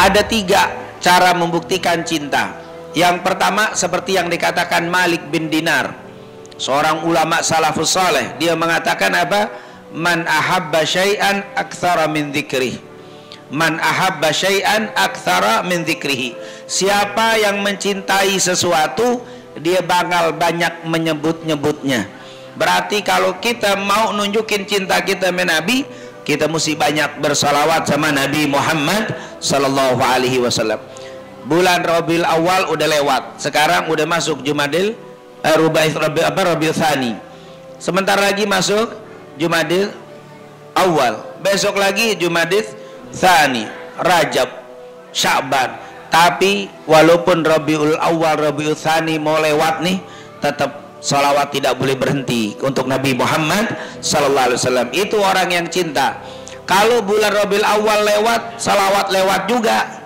Ada 3 cara membuktikan cinta. Yang pertama seperti yang dikatakan Malik bin Dinar, seorang ulama salafus saleh. Dia mengatakan apa? Man ahabba syai'an aktsara min dzikrih. Man ahabba syai'an aktsara min dzikrihi. Siapa yang mencintai sesuatu, dia bakal banyak menyebut-nyebutnya. Berarti kalau kita mau nunjukin cinta kita sama Nabi, kita mesti banyak bersalawat sama Nabi Muhammad sallallahu alaihi wasallam. Bulan Rabiul Awal udah lewat, sekarang udah masuk Jumadil Rabiul Tsani. Sebentar lagi masuk Jumadil Awal, besok lagi Jumadil Tsani, Rajab, Sya'ban. Tapi walaupun Rabiul Awal, Rabiul Tsani mau lewat nih, tetap salawat tidak boleh berhenti untuk Nabi Muhammad sallallahu alaihi wasallam. Itu orang yang cinta. Kalau bulan Rabiul Awal lewat, salawat lewat juga,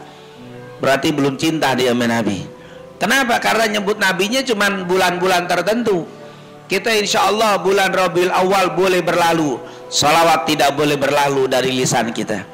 berarti belum cinta dia sama Nabi. Kenapa? Karena nyebut nabinya cuman bulan-bulan tertentu. Kita insya Allah bulan Rabiul Awal boleh berlalu, salawat tidak boleh berlalu dari lisan kita.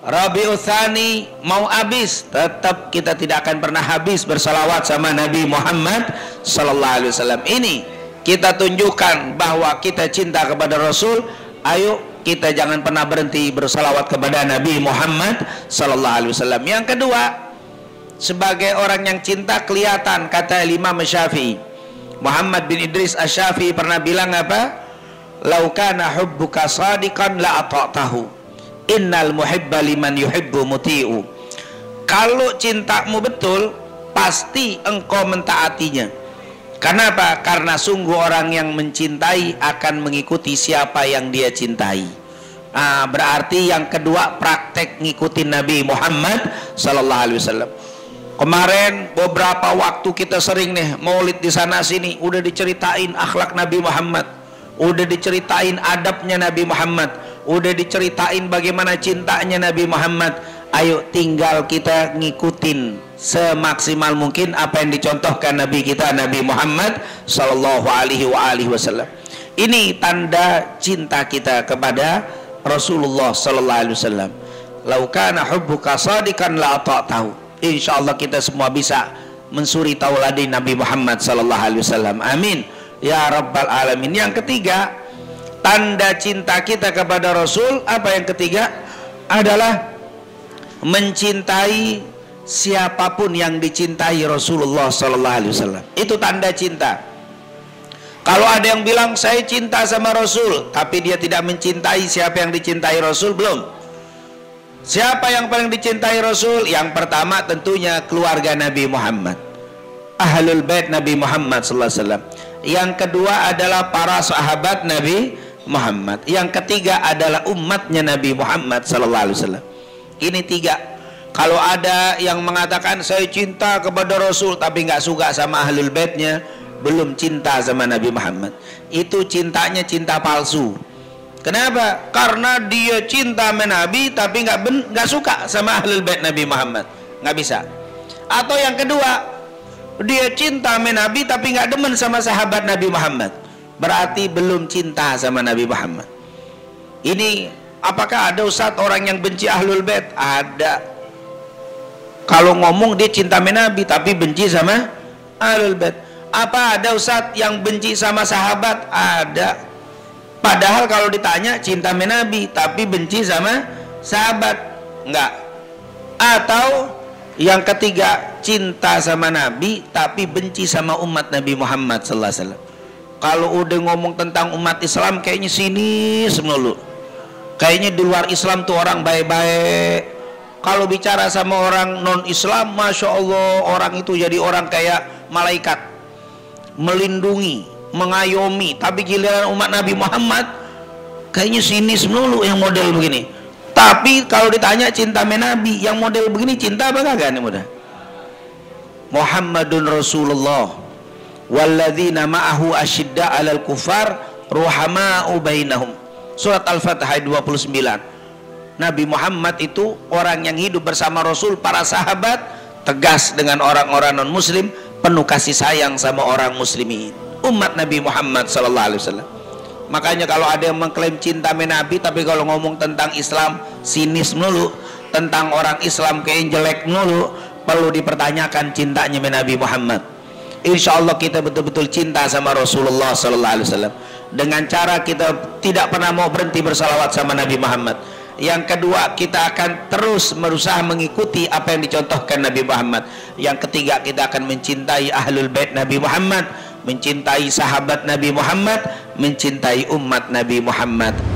Rabiul Tsani mau habis, tetap kita tidak akan pernah habis bersalawat sama Nabi Muhammad sallallahu alaihi wasallam. Ini kita tunjukkan bahwa kita cinta kepada Rasul. Ayo kita jangan pernah berhenti bersalawat kepada Nabi Muhammad sallallahu alaihi wasallam. Yang kedua, sebagai orang yang cinta kelihatan, kata Imam Syafi'i. Muhammad bin Idris Asy-Syafi'i pernah bilang apa? Lau kana hubbuka shadiqan la ata'tahu. Innal muhibba liman yuhibbu muti'u. Kalau cintamu betul, pasti engkau mentaatinya. Kenapa? Karena sungguh orang yang mencintai akan mengikuti siapa yang dia cintai. Berarti yang kedua, praktek ngikutin Nabi Muhammad sallallahu alaihi wasallam. Kemarin beberapa waktu kita sering nih maulid di sana sini, udah diceritain akhlak Nabi Muhammad, udah diceritain adabnya Nabi Muhammad, udah diceritain bagaimana cintanya Nabi Muhammad. Ayo tinggal kita ngikutin semaksimal mungkin apa yang dicontohkan Nabi kita Nabi Muhammad sallallahu alaihi wasallam. Ini tanda cinta kita kepada Rasulullah sallallahu alaihi wasallam. Lau kana hubbuka shadiqan la ata'tahu. Insyaallah kita semua bisa mensuri tauladan Nabi Muhammad sallallahu alaihi wasallam. Amin ya rabbal alamin. Yang ketiga, tanda cinta kita kepada Rasul, apa yang ketiga? Adalah mencintai siapapun yang dicintai Rasulullah sallallahu alaihi wasallam. Itu tanda cinta. Kalau ada yang bilang saya cinta sama Rasul, tapi dia tidak mencintai siapa yang dicintai Rasul, belum. Siapa yang paling dicintai Rasul? Yang pertama tentunya keluarga Nabi Muhammad, Ahlul Bait Nabi Muhammad sallallahu alaihi wasallam. Yang kedua adalah para sahabat Nabi Muhammad. Yang ketiga adalah umatnya Nabi Muhammad sallallahu alaihi wasallam. Ini 3. Kalau ada yang mengatakan saya cinta kepada Rasul tapi nggak suka sama Ahlul Baitnya, belum cinta sama Nabi Muhammad. Itu cintanya cinta palsu. Kenapa? Karena dia cinta sama Nabi tapi nggak suka sama Ahlul Bait Nabi Muhammad. Nggak bisa. Atau yang kedua, dia cinta sama Nabi tapi nggak demen sama sahabat Nabi Muhammad, berarti belum cinta sama Nabi Muhammad. Ini apakah ada ustadz orang yang benci Ahlul Bait? Ada. Kalau ngomong dia cinta sama Nabi tapi benci sama Ahlul Bait. Apa ada ustadz yang benci sama sahabat? Ada. Padahal kalau ditanya cinta sama Nabi tapi benci sama sahabat, enggak. Atau yang ketiga, cinta sama Nabi tapi benci sama umat Nabi Muhammad sallallahu alaihi wasallam. Kalau udah ngomong tentang umat Islam kayaknya sinis melulu. Kayaknya di luar Islam tuh orang baik-baik. Kalau bicara sama orang non Islam, masya Allah, orang itu jadi orang kayak malaikat, melindungi, mengayomi. Tapi giliran umat Nabi Muhammad kayaknya sinis melulu yang model begini. Tapi kalau ditanya cinta sama Nabi yang model begini, cinta apa kagak nih mudah? Muhammadun Rasulullah walladzina ma'ahu asyidda 'alal kufar ruhama'u bainahum. Surat Al-Fatihah 29. Nabi Muhammad itu orang yang hidup bersama Rasul, para sahabat, tegas dengan orang-orang non muslim, penuh kasih sayang sama orang muslimin. Umat Nabi Muhammad sallallahu alaihi wasallam. Makanya kalau ada yang mengklaim cinta sama Nabi tapi kalau ngomong tentang Islam sinis melulu, tentang orang Islam kayak jelek mulu, perlu dipertanyakan cintanya Nabi Muhammad. Insya Allah kita betul-betul cinta sama Rasulullah Sallallahu Alaihi Wasallam dengan cara kita tidak pernah mau berhenti bersalawat sama Nabi Muhammad. Yang kedua, kita akan terus berusaha mengikuti apa yang dicontohkan Nabi Muhammad. Yang ketiga, kita akan mencintai ahlul bait Nabi Muhammad, mencintai sahabat Nabi Muhammad, mencintai umat Nabi Muhammad.